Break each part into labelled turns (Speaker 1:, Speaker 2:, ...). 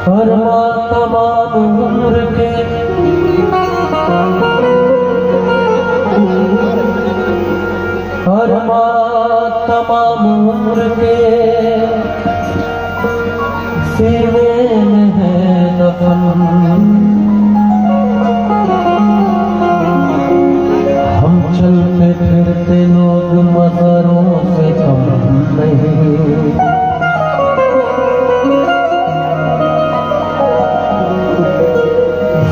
Speaker 1: तमाम उम्र के तमाम उम्र के सीने में है दफन। हम चलते फिरते लोग मज़ारों से कम नहीं।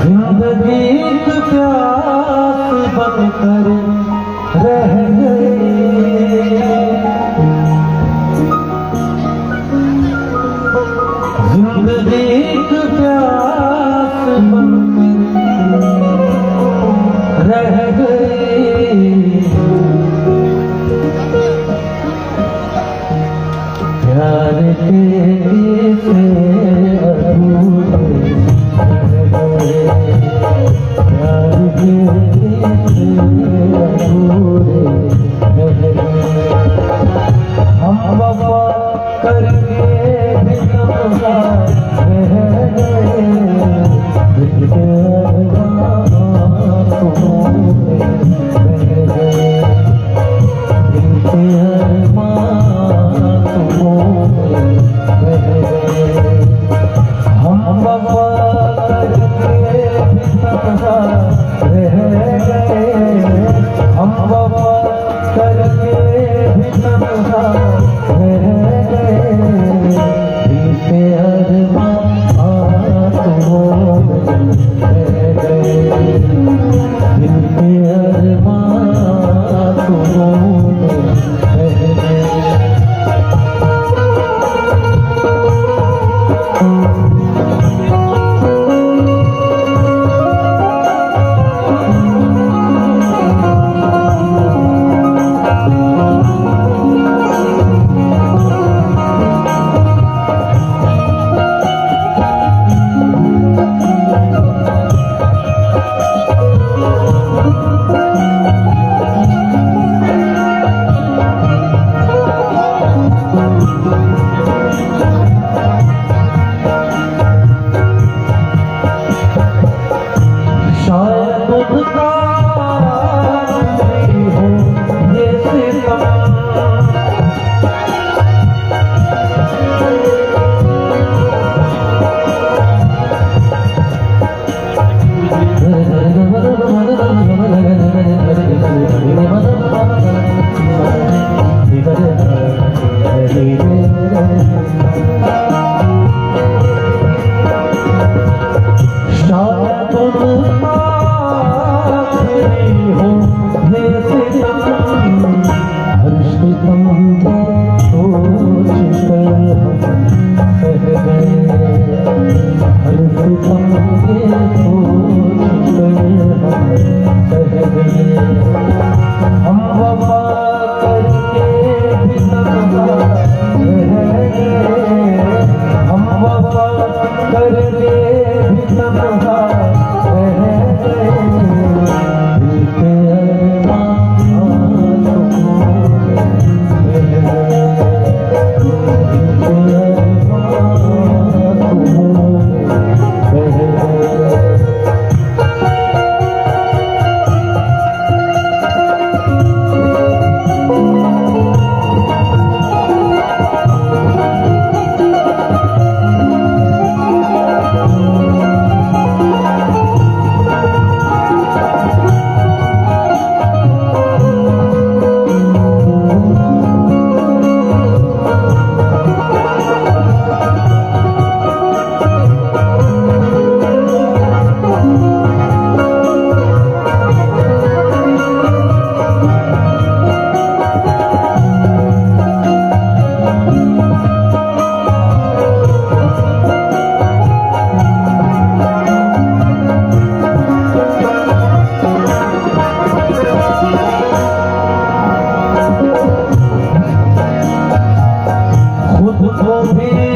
Speaker 1: जिंदगी की प्यास बनकर रह गई। जिंदगी की प्यास बनकर रह गई। प्यार के से अधूरे प्यार के से अधूरे हम वफा करके भी तमसा रह गए। दिल के अरमां रह गए। दिल के अरमां रह गए। हम वफा करके भी तमसा रह गए। हम वफा करके भी तमसा रह गए। दिल के अरमां रह गए। दिल के अरमां रह गए। खुद को भी